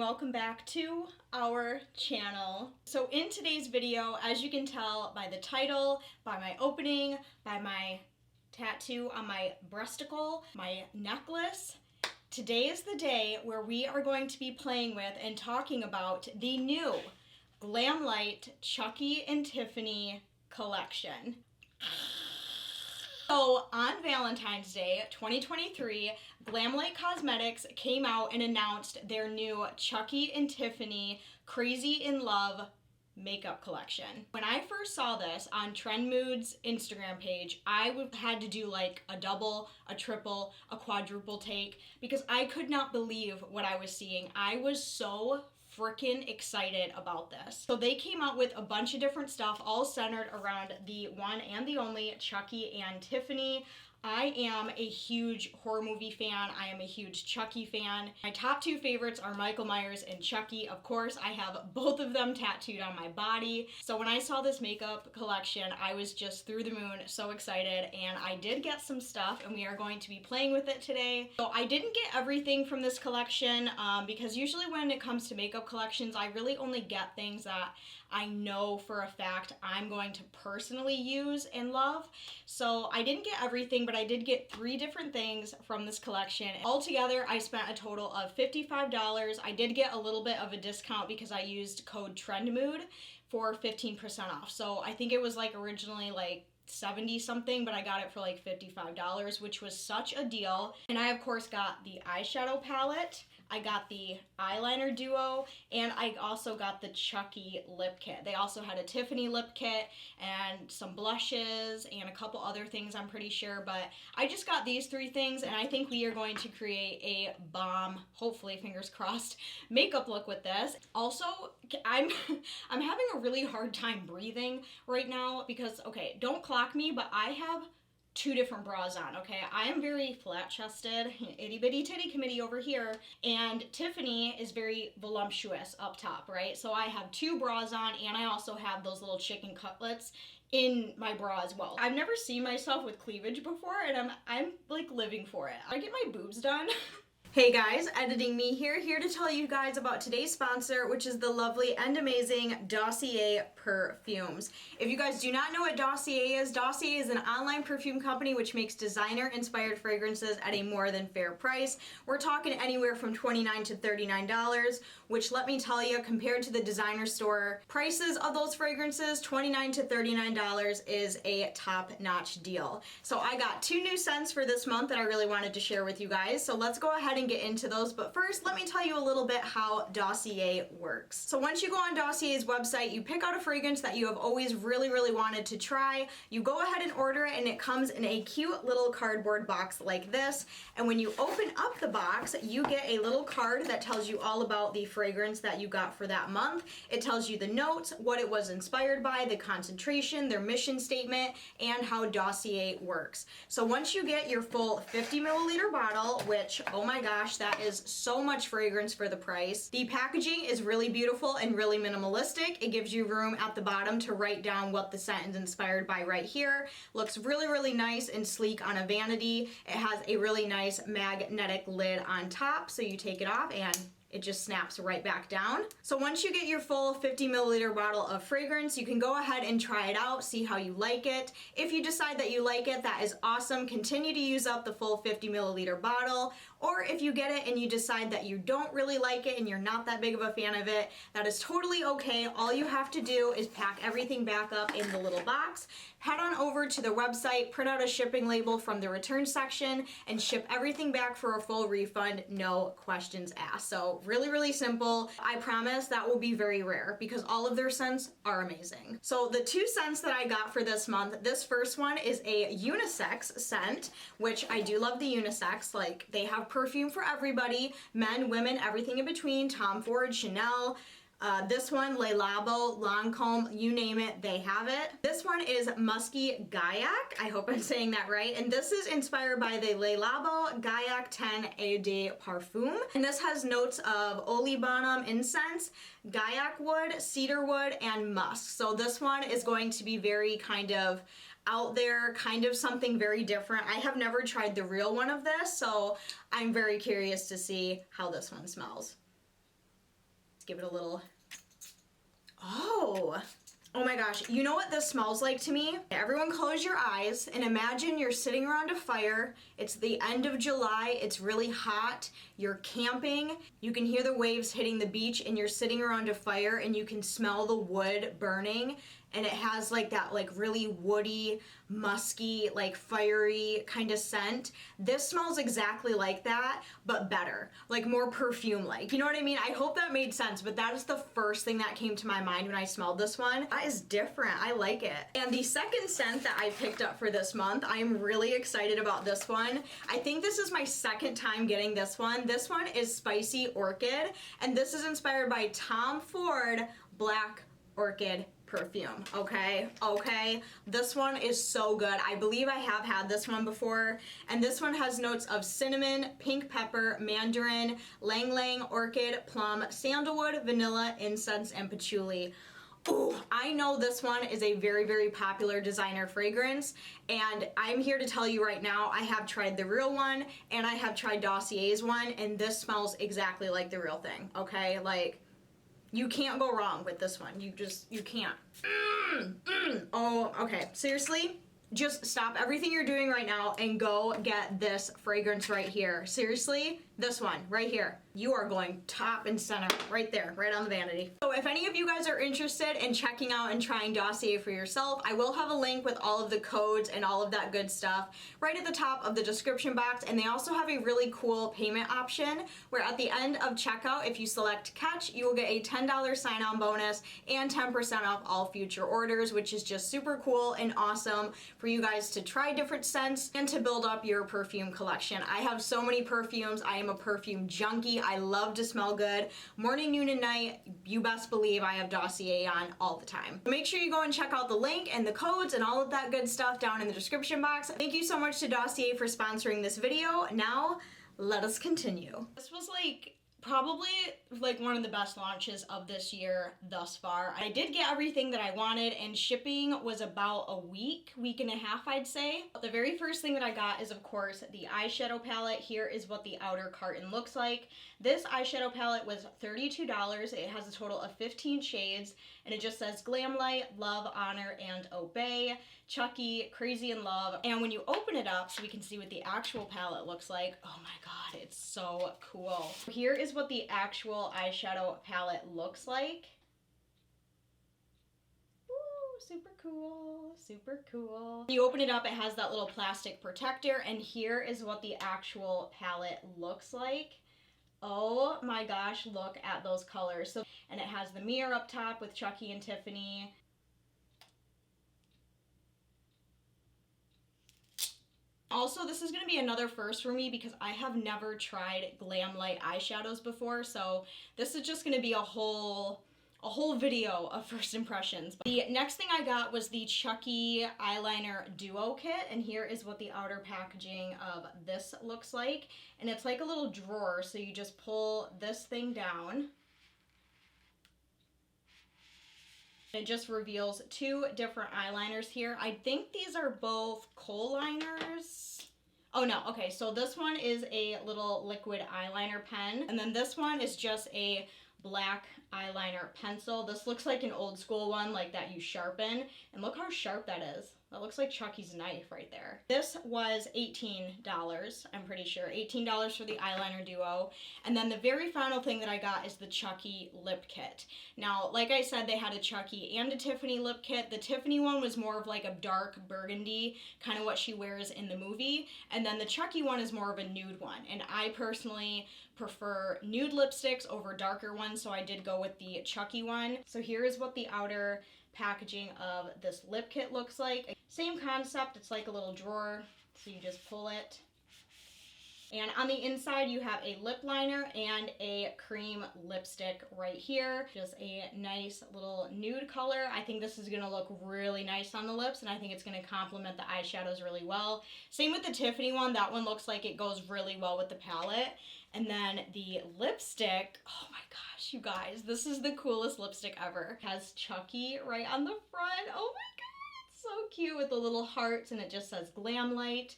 welcome back to our channel. So in today's video, as you can tell by the title, by my opening, by my tattoo on my breasticle, my necklace, today is the day where we are going to be playing with and talking about the new Glamlite Chucky and Tiffany collection. So on Valentine's Day 2023, Glamlite Cosmetics came out and announced their new Chucky and Tiffany Crazy in Love makeup collection. When I first saw this on Trend Mood's Instagram page, I had to do like a double, a triple, a quadruple take because I could not believe what I was seeing. I was so freaking excited about this. So they came out with a bunch of different stuff, all centered around the one and the only Chucky and Tiffany. I am a huge horror movie fan. I am a huge Chucky fan. My top two favorites are Michael Myers and Chucky. Of course, I have both of them tattooed on my body. So when I saw this makeup collection, I was just through the moon, so excited, and I did get some stuff and we are going to be playing with it today. So I didn't get everything from this collection because usually when it comes to makeup collections, I really only get things that I know for a fact I'm going to personally use and love. So I didn't get everything, but I did get 3 different things from this collection. Altogether, I spent a total of $55. I did get a little bit of a discount because I used code TRENDMOOD for 15% off. So I think it was like originally like 70 something, but I got it for like $55, which was such a deal. And I of course got the eyeshadow palette, I got the eyeliner duo, and I also got the Chucky lip kit. They also had a Tiffany lip kit and some blushes and a couple other things I'm pretty sure, but I just got these 3 things and I think we are going to create a bomb, hopefully fingers crossed, makeup look with this. Also, I'm having a really hard time breathing right now because, okay, don't clock me, but I have 2 different bras on, okay? I am very flat-chested, itty bitty titty committee over here, and Tiffany is very voluptuous up top, right? So I have 2 bras on, and I also have those little chicken cutlets in my bra as well. I've never seen myself with cleavage before, and I'm like living for it. I get my boobs done. Hey guys, editing me here to tell you guys about today's sponsor, which is the lovely and amazing Dossier Perfumes. If you guys do not know what Dossier is an online perfume company which makes designer-inspired fragrances at a more than fair price. We're talking anywhere from $29 to $39, which let me tell you, compared to the designer store prices of those fragrances, $29 to $39 is a top-notch deal. So I got 2 new scents for this month that I really wanted to share with you guys. So let's go ahead and get into those, but first let me tell you a little bit how Dossier works. So once you go on Dossier's website, you pick out a fragrance that you have always really wanted to try, you go ahead and order it, and it comes in a cute little cardboard box like this, and when you open up the box, you get a little card that tells you all about the fragrance that you got for that month. It tells you the notes, what it was inspired by, the concentration, their mission statement, and how Dossier works. So once you get your full 50 milliliter bottle, which, oh my gosh, that is so much fragrance for the price. The packaging is really beautiful and really minimalistic. It gives you room at the bottom to write down what the scent is inspired by right here. Looks really nice and sleek on a vanity. It has a really nice magnetic lid on top, so you take it off and it just snaps right back down. So once you get your full 50 milliliter bottle of fragrance, you can go ahead and try it out, see how you like it. If you decide that you like it, that is awesome. Continue to use up the full 50 milliliter bottle. Or if you get it and you decide that you don't really like it and you're not that big of a fan of it, that is totally okay. All you have to do is pack everything back up in the little box, head on over to the website, print out a shipping label from the return section, and ship everything back for a full refund, no questions asked. So really simple. I promise that will be very rare because all of their scents are amazing. So the 2 scents that I got for this month, this first one is a unisex scent, which I do love the unisex. Like, they have perfume for everybody, men, women, everything in between, Tom Ford, Chanel. This one, Le Labo, Lancome, you name it, they have it. This one is Musky Gaillac. I hope I'm saying that right. And this is inspired by the Le Labo Gaillac 10 Eau de Parfum. And this has notes of olibanum incense, Gaillac wood, cedar wood, and musk. So this one is going to be very kind of out there, kind of something very different. I have never tried the real one of this, so I'm very curious to see how this one smells. Let's give it a little, oh my gosh. You know what this smells like to me? Everyone close your eyes and imagine you're sitting around a fire. It's the end of July. It's really hot. You're camping. You can hear the waves hitting the beach and you're sitting around a fire and you can smell the wood burning. And it has like that like really woody, musky, like fiery kind of scent. This smells exactly like that, but better, like more perfume-like. You know what I mean? I hope that made sense, but that is the first thing that came to my mind when I smelled this one. That is different, I like it. And the second scent that I picked up for this month, I'm really excited about this one. I think this is my second time getting this one. This one is Spicy Orchid, and this is inspired by Tom Ford Black Orchid perfume. Okay, this one is so good. I believe I have had this one before, and this one has notes of cinnamon, pink pepper, mandarin, lang lang, orchid, plum, sandalwood, vanilla, incense, and patchouli. Ooh, I know this one is a very, very popular designer fragrance, and I'm here to tell you right now, I have tried the real one, and I have tried Dossier's one, and this smells exactly like the real thing, okay? Like, you can't go wrong with this one. You can't. Oh, okay. Seriously, just stop everything you're doing right now and go get this fragrance right here. Seriously, this one right here. You are going top and center right there, right on the vanity. So if any of you guys are interested in checking out and trying Dossier for yourself, I will have a link with all of the codes and all of that good stuff right at the top of the description box. And they also have a really cool payment option where at the end of checkout, if you select Catch, you will get a $10 sign-on bonus and 10% off all future orders, which is just super cool and awesome for you guys to try different scents and to build up your perfume collection. I have so many perfumes. I am a perfume junkie. I love to smell good. Morning, noon, and night, you best believe I have Dossier on all the time. Make sure you go and check out the link and the codes and all of that good stuff down in the description box. Thank you so much to Dossier for sponsoring this video. Now, let us continue. This was like probably like one of the best launches of this year thus far. I did get everything that I wanted, and shipping was about a week and a half, I'd say. The very first thing that I got is, of course, the eyeshadow palette. Here is what the outer carton looks like. This eyeshadow palette was $32. It has a total of 15 shades, and it just says Glamlite, Love, Honor, and Obey, Chucky, Crazy in Love. And when you open it up so we can see what the actual palette looks like, oh my god, it's so cool. Here is what the actual eyeshadow palette looks like. Ooh, super cool, super cool. When you open it up, it has that little plastic protector, and here is what the actual palette looks like. Oh my gosh, look at those colors. So, and it has the mirror up top with Chucky and Tiffany. Also, this is going to be another first for me because I have never tried Glamlite eyeshadows before, so this is just going to be a whole video of first impressions. The next thing I got was the Chucky Eyeliner Duo Kit, and here is what the outer packaging of this looks like. And it's like a little drawer, so you just pull this thing down. It just reveals two different eyeliners here. I think these are both kohl liners. Oh no, okay, so this one is a little liquid eyeliner pen, and then this one is just a black eyeliner pencil. This looks like an old school one, like that you sharpen, and look how sharp that is. That looks like Chucky's knife right there. This was $18, I'm pretty sure. $18 for the eyeliner duo. And then the very final thing that I got is the Chucky lip kit. Now, like I said, they had a Chucky and a Tiffany lip kit. The Tiffany one was more of like a dark burgundy, kind of what she wears in the movie. And then the Chucky one is more of a nude one. And I personally prefer nude lipsticks over darker ones, so I did go with the Chucky one. So here is what the outer packaging of this lip kit looks like. Same concept, it's like a little drawer, so you just pull it. And on the inside you have a lip liner and a cream lipstick right here. Just a nice little nude color. I think this is gonna look really nice on the lips, and I think it's gonna complement the eyeshadows really well. Same with the Tiffany one, that one looks like it goes really well with the palette. And then the lipstick, oh my gosh, you guys, this is the coolest lipstick ever. It has Chucky right on the front. Oh my god, it's so cute with the little hearts, and it just says Glamlite.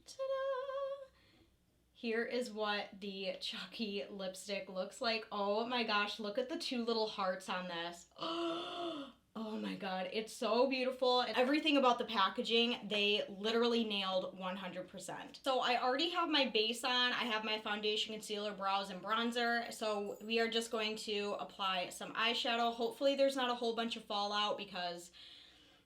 Ta-da! Here is what the Chucky lipstick looks like. Oh my gosh, look at the two little hearts on this. Oh my god, it's so beautiful. Everything about the packaging, they literally nailed 100%. So I already have my base on. I have my foundation, concealer, brows, and bronzer. So we are just going to apply some eyeshadow. Hopefully there's not a whole bunch of fallout because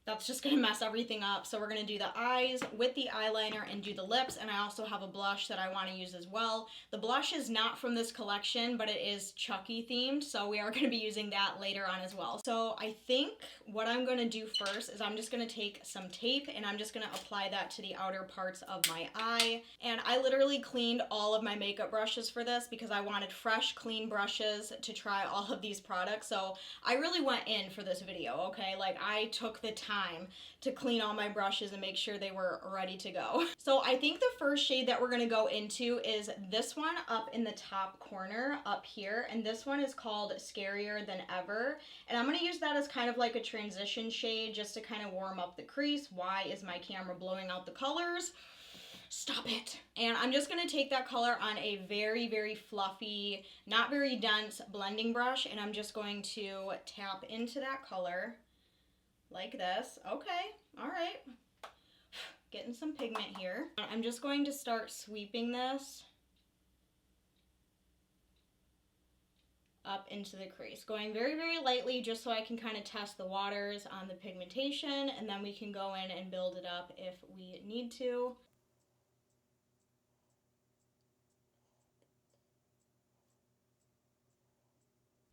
that's just gonna mess everything up. So we're gonna do the eyes with the eyeliner and do the lips, and I also have a blush that I wanna use as well. The blush is not from this collection, but it is Chucky themed, so we are gonna be using that later on as well. So I think what I'm gonna do first is I'm just gonna take some tape and I'm just gonna apply that to the outer parts of my eye. And I literally cleaned all of my makeup brushes for this because I wanted fresh, clean brushes to try all of these products. So I really went in for this video, okay? Like, I took the time to clean all my brushes and make sure they were ready to go. So I think the first shade that we're gonna go into is this one up in the top corner up here, and this one is called Scarier Than Ever, and I'm gonna use that as kind of like a transition shade just to kind of warm up the crease. Why is my camera blowing out the colors? Stop it. And I'm just gonna take that color on a very, very fluffy, not very dense blending brush, and I'm just going to tap into that color like this. Okay, all right. Getting some pigment here. I'm just going to start sweeping this up into the crease. Going very, very lightly just so I can kind of test the waters on the pigmentation, and then we can go in and build it up if we need to.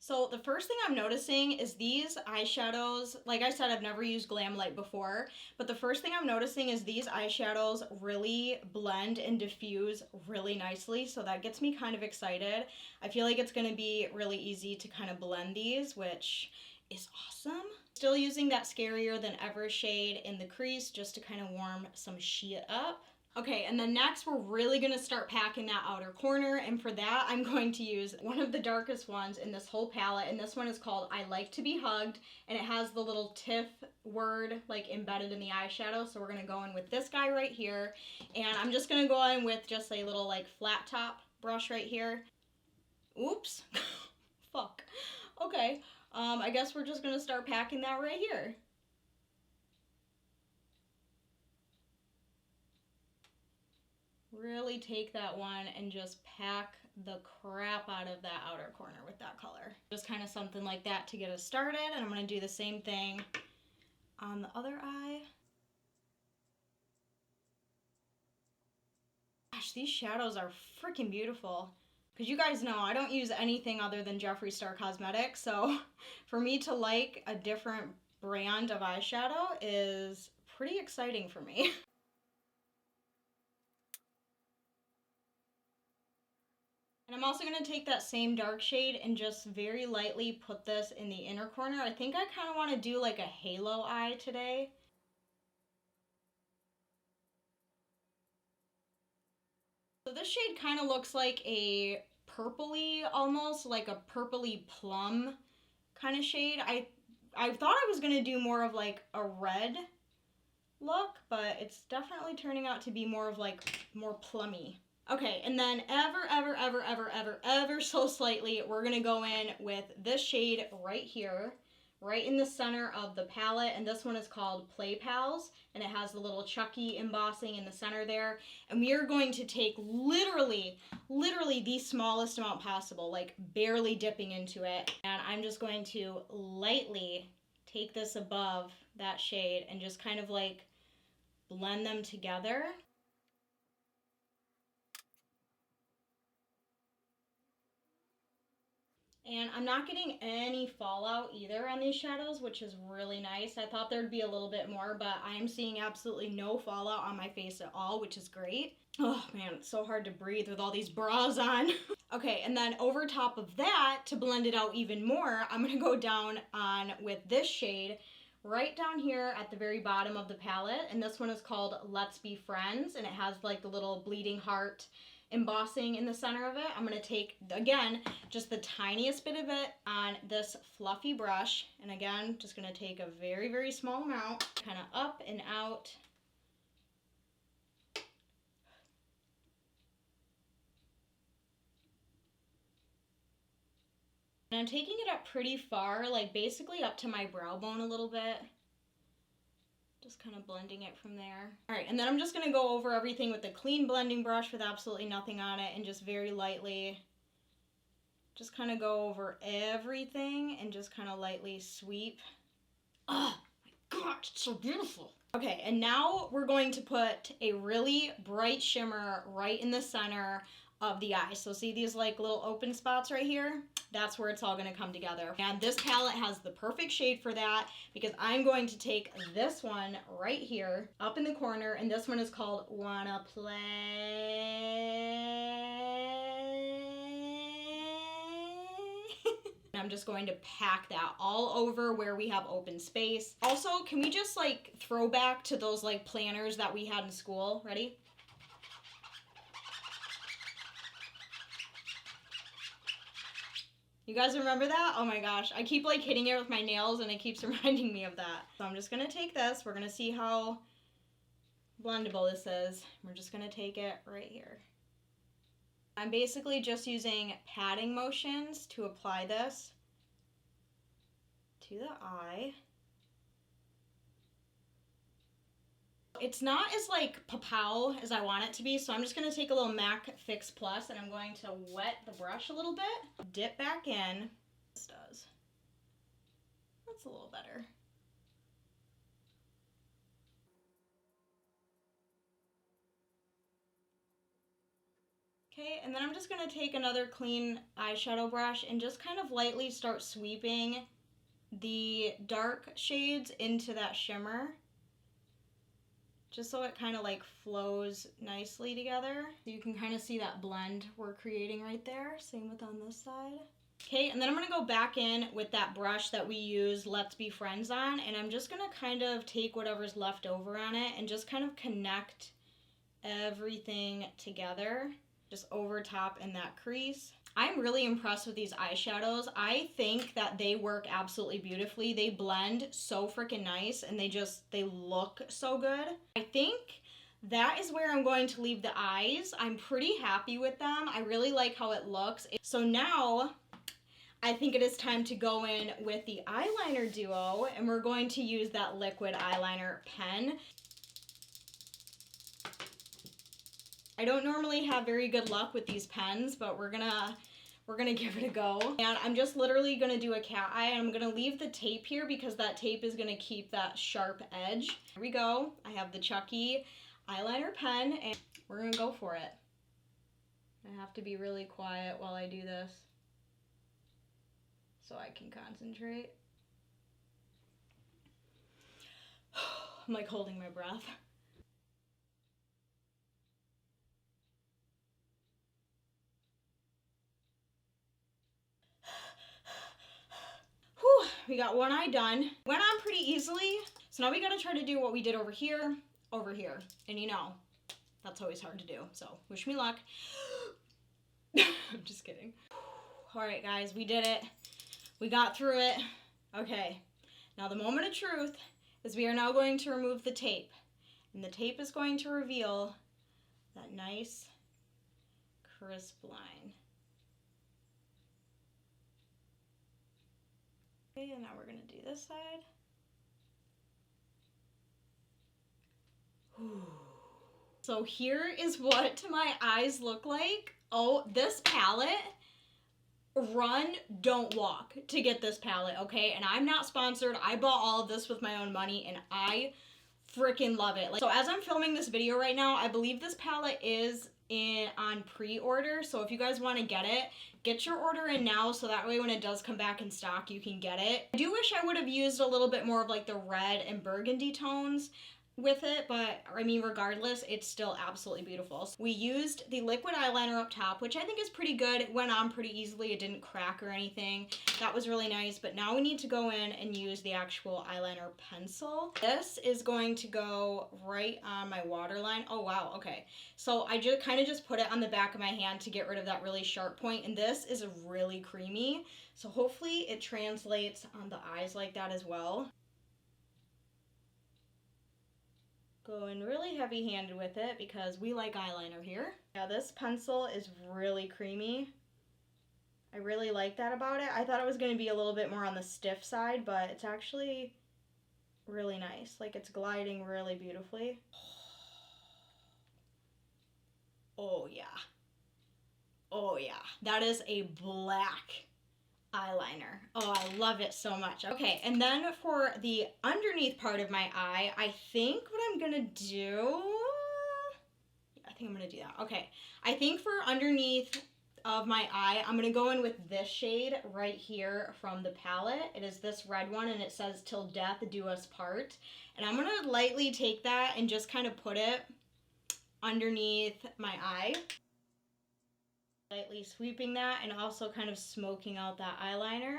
So the first thing I'm noticing is these eyeshadows, like I said, I've never used Glamlite before, but the first thing I'm noticing is these eyeshadows really blend and diffuse really nicely, so that gets me kind of excited. I feel like it's gonna be really easy to kind of blend these, which is awesome. Still using that Scarier Than Ever shade in the crease just to kind of warm some shit up. Okay, and then next we're really gonna start packing that outer corner, and for that I'm going to use one of the darkest ones in this whole palette, and this one is called I Like to Be Hugged, and it has the little TIFF word like embedded in the eyeshadow, so we're gonna go in with this guy right here, and I'm just gonna go in with just a little like flat top brush right here. Oops. Fuck. Okay, I guess we're just gonna start packing that right here. Really take that one and just pack the crap out of that outer corner with that color. Just kind of something like that to get us started, and I'm going to do the same thing on the other eye. Gosh, these shadows are freaking beautiful. Because you guys know I don't use anything other than Jeffree Star Cosmetics, so for me to like a different brand of eyeshadow is pretty exciting for me. And I'm also going to take that same dark shade and just very lightly put this in the inner corner. I think I kind of want to do like a halo eye today. So this shade kind of looks like a purpley, almost like a purpley plum kind of shade. I thought I was going to do more of like a red look, but it's definitely turning out to be more of like more plummy. Okay, and then ever so slightly, we're gonna go in with this shade right here, right in the center of the palette, and this one is called Play Pals, and it has the little Chucky embossing in the center there, and we are going to take literally the smallest amount possible, like barely dipping into it, and I'm just going to lightly take this above that shade and just kind of like blend them together. And I'm not getting any fallout either on these shadows, which is really nice. I thought there'd be a little bit more, but I am seeing absolutely no fallout on my face at all, which is great. Oh man, it's so hard to breathe with all these bras on. Okay, and then over top of that, to blend it out even more, I'm gonna go down on with this shade right down here at the very bottom of the palette, and this one is called Let's Be Friends, and it has like the little bleeding heart embossing in the center of it. I'm going to take, again, just the tiniest bit of it on this fluffy brush, and again, just going to take a very, very small amount, kind of up and out. And I'm taking it up pretty far, like basically up to my brow bone a little bit. Just kind of blending it from there. All right, and then I'm just gonna go over everything with a clean blending brush with absolutely nothing on it and just very lightly just kind of go over everything and just kind of lightly sweep. Oh my God, it's so beautiful. Okay, and now we're going to put a really bright shimmer right in the center of the eye. So see these like little open spots right here? That's where it's all gonna come together. And this palette has the perfect shade for that because I'm going to take this one right here up in the corner, and this one is called Wanna Play. I'm just going to pack that all over where we have open space. Also, can we just like throw back to those like planners that we had in school? Ready? You guys remember that? Oh my gosh, I keep like hitting it with my nails and it keeps reminding me of that. So I'm just gonna take this, we're gonna see how blendable this is. We're just gonna take it right here. I'm basically just using patting motions to apply this to the eye. It's not as like pow as I want it to be, so I'm just gonna take a little MAC Fix Plus and I'm going to wet the brush a little bit, dip back in. This does. That's a little better. Okay, and then I'm just gonna take another clean eyeshadow brush and just kind of lightly start sweeping the dark shades into that shimmer, just so it kind of like flows nicely together. So you can kind of see that blend we're creating right there. Same with on this side. Okay, and then I'm gonna go back in with that brush that we used Let's Be Friends on, and I'm just gonna kind of take whatever's left over on it and just kind of connect everything together, just over top in that crease. I'm really impressed with these eyeshadows. I think that they work absolutely beautifully. They blend so freaking nice and they look so good. I think that is where I'm going to leave the eyes. I'm pretty happy with them. I really like how it looks. So now I think it is time to go in with the eyeliner duo, and we're going to use that liquid eyeliner pen. I don't normally have very good luck with these pens, but we're gonna give it a go. And I'm just literally gonna do a cat eye, and I'm gonna leave the tape here because that tape is gonna keep that sharp edge. Here we go. I have the Chucky eyeliner pen, and we're gonna go for it. I have to be really quiet while I do this so I can concentrate. I'm like holding my breath. Whew, we got one eye done. Went on pretty easily. So now we gotta try to do what we did over here. And you know, that's always hard to do. So wish me luck. I'm just kidding. All right, guys, we did it. We got through it. Okay, now the moment of truth is we are now going to remove the tape. And the tape is going to reveal that nice, crisp line. Okay, and now we're gonna do this side. Ooh. So here is what my eyes look like. Oh, this palette, run, don't walk to get this palette, okay? And I'm not sponsored. I bought all of this with my own money, and I freaking love it. Like, so as I'm filming this video right now, I believe this palette is on pre-order. So if you guys want to get your order in now, so that way when it does come back in stock, you can get it. I do wish I would have used a little bit more of like the red and burgundy tones with it, but I mean, regardless, it's still absolutely beautiful. So we used the liquid eyeliner up top, which I think is pretty good. It went on pretty easily. It didn't crack or anything. That was really nice, but now we need to go in and use the actual eyeliner pencil. This is going to go right on my waterline. Oh, wow, okay. So I just kind of just put it on the back of my hand to get rid of that really sharp point, and this is really creamy. So hopefully it translates on the eyes like that as well. Going really heavy-handed with it because we like eyeliner here. Yeah, this pencil is really creamy. I really like that about it. I thought it was going to be a little bit more on the stiff side, but it's actually really nice. Like, it's gliding really beautifully. Oh yeah. Oh yeah. That is a black eyeliner. Oh, I love it so much. Okay, and then for the underneath part of my eye, I think what I'm gonna do, I think I'm gonna do that. Okay, I think for underneath of my eye, I'm gonna go in with this shade right here from the palette. It is this red one, and it says "Till Death Do Us Part." And I'm gonna lightly take that and just kind of put it underneath my eye. Lightly sweeping that and also kind of smoking out that eyeliner.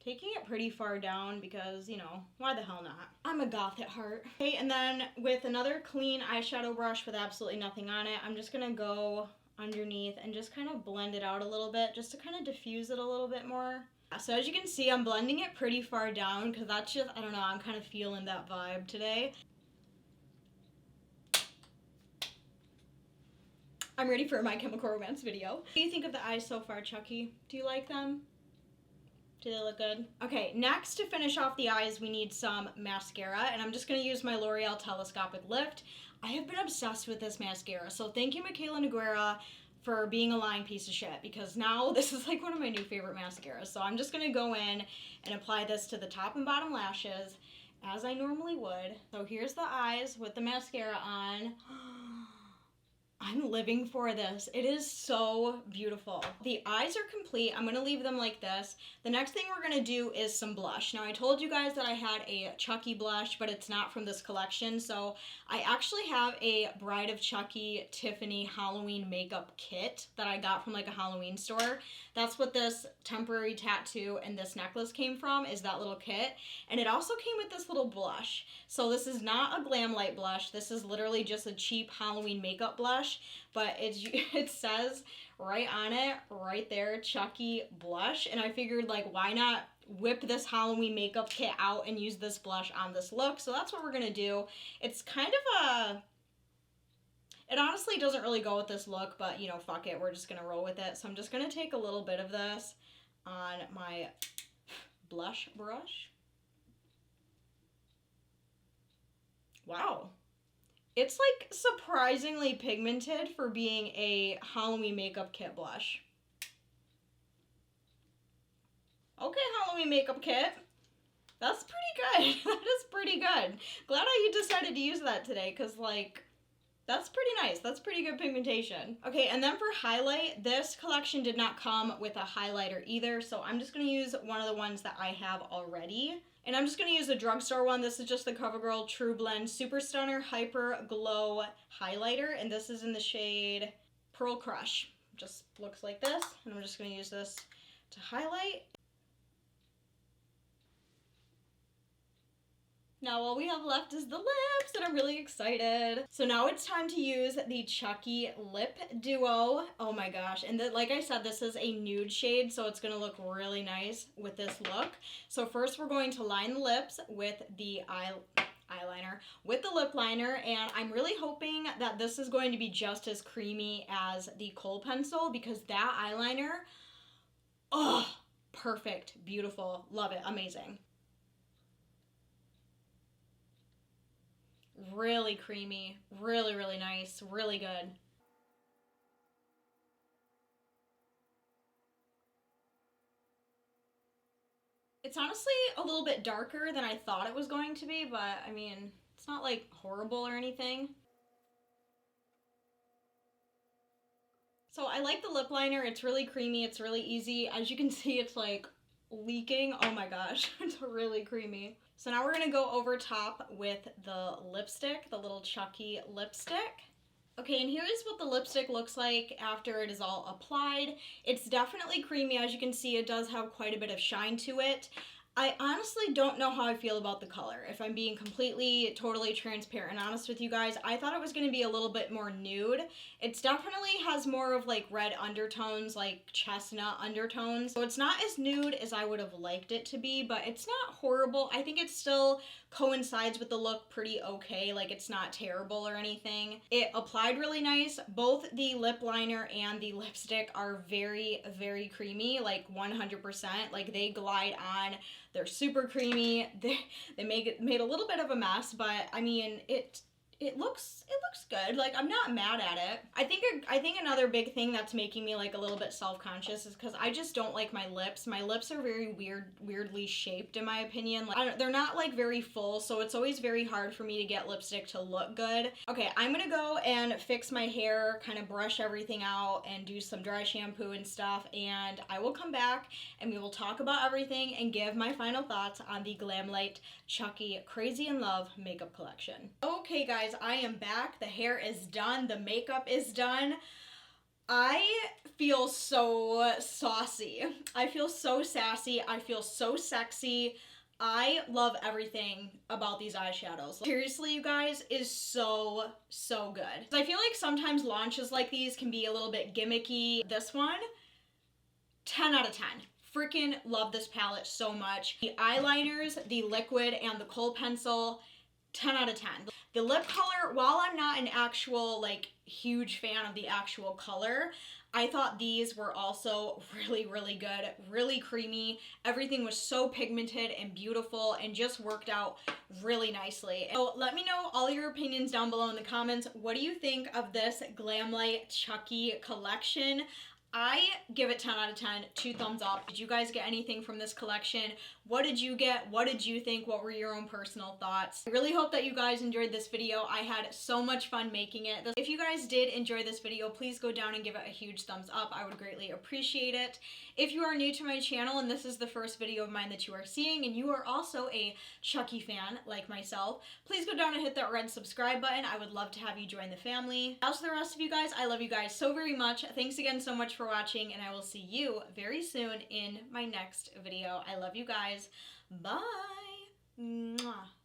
Taking it pretty far down because, you know, why the hell not? I'm a goth at heart. Okay, and then with another clean eyeshadow brush with absolutely nothing on it, I'm just gonna go underneath and just kind of blend it out a little bit just to kind of diffuse it a little bit more. So as you can see, I'm blending it pretty far down because that's just, I don't know, I'm kind of feeling that vibe today. I'm ready for My Chemical Romance video. What do you think of the eyes so far, Chucky? Do you like them? Do they look good? Okay, next to finish off the eyes, we need some mascara, and I'm just gonna use my L'Oreal Telescopic Lift. I have been obsessed with this mascara, so thank you, Michaela Noguera, for being a lying piece of shit, because now this is like one of my new favorite mascaras. So I'm just gonna go in and apply this to the top and bottom lashes, as I normally would. So here's the eyes with the mascara on. I'm living for this. It is so beautiful. The eyes are complete. I'm gonna leave them like this. The next thing we're gonna do is some blush. Now I told you guys that I had a Chucky blush, but it's not from this collection. So I actually have a Bride of Chucky Tiffany Halloween makeup kit that I got from like a Halloween store. That's what this temporary tattoo and this necklace came from, is that little kit. And it also came with this little blush. So this is not a Glamlite blush. This is literally just a cheap Halloween makeup blush. But it says right on it, right there, Chucky blush. And I figured, like, why not whip this Halloween makeup kit out and use this blush on this look? So that's what we're gonna do. It's kind of a... It honestly doesn't really go with this look, but, you know, fuck it. We're just gonna roll with it. So I'm just gonna take a little bit of this on my blush brush. Wow. It's like surprisingly pigmented for being a Halloween makeup kit blush. Okay, Halloween makeup kit. That's pretty good. That is pretty good. Glad you decided to use that today, because, like, that's pretty nice. That's pretty good pigmentation. Okay, and then for highlight, this collection did not come with a highlighter either, so I'm just going to use one of the ones that I have already. And I'm just going to use the drugstore one. This is just the CoverGirl True Blend Super Stunner Hyper Glow Highlighter, and this is in the shade Pearl Crush. Just looks like this, and I'm just going to use this to highlight. Now all we have left is the lips, and I'm really excited. So now it's time to use the Chucky Lip Duo. Oh my gosh, and like I said, this is a nude shade, so it's gonna look really nice with this look. So first we're going to line the lips with the eyeliner, with the lip liner, and I'm really hoping that this is going to be just as creamy as the kohl pencil, because that eyeliner, oh, perfect, beautiful, love it, amazing. Really creamy, really, really nice, really good. It's honestly a little bit darker than I thought it was going to be, but I mean, it's not like horrible or anything. So I like the lip liner. It's really creamy, it's really easy. As you can see, it's like leaking. Oh my gosh, it's really creamy. So now we're gonna go over top with the lipstick, the little Chucky lipstick. Okay, and here is what the lipstick looks like after it is all applied. It's definitely creamy. As you can see, it does have quite a bit of shine to it. I honestly don't know how I feel about the color. If I'm being completely, totally transparent and honest with you guys, I thought it was going to be a little bit more nude. It's definitely has more of like red undertones, like chestnut undertones. So it's not as nude as I would have liked it to be, but it's not horrible. I think it still coincides with the look pretty okay. Like it's not terrible or anything. It applied really nice. Both the lip liner and the lipstick are very, very creamy, like 100%. Like they glide on. They're super creamy. They made a little bit of a mess, but I mean it looks good. Like I'm not mad at it. I think another big thing that's making me like a little bit self-conscious is because I just don't like my lips. My lips are very weirdly shaped in my opinion. Like they're not like very full, so it's always very hard for me to get lipstick to look good. Okay, I'm gonna go and fix my hair, kind of brush everything out and do some dry shampoo and stuff, and I will come back and we will talk about everything and give my final thoughts on the Glamlite Chucky Crazy in Love makeup collection. Okay guys, I am back. The hair is done. The makeup is done. I feel so saucy. I feel so sassy. I feel so sexy. I love everything about these eyeshadows. Seriously, you guys, is so good. I feel like sometimes launches like these can be a little bit gimmicky. This one, 10 out of 10. Freaking love this palette so much. The eyeliners, the liquid, and the kohl pencil, 10 out of 10. The lip color, while I'm not an actual like huge fan of the actual color, I thought these were also really good, really creamy. Everything was so pigmented and beautiful and just worked out really nicely. So let me know all your opinions down below in the comments. What do you think of this Glamlite Chucky collection? I give it 10 out of 10, 2 thumbs up. Did you guys get anything from this collection? What did you get? What did you think? What were your own personal thoughts? I really hope that you guys enjoyed this video. I had so much fun making it. If you guys did enjoy this video, please go down and give it a huge thumbs up. I would greatly appreciate it. If you are new to my channel and this is the first video of mine that you are seeing and you are also a Chucky fan like myself, please go down and hit that red subscribe button. I would love to have you join the family. As for the rest of you guys, I love you guys so very much. Thanks again so much for watching, and I will see you very soon in my next video. I love you guys. Bye. Mwah.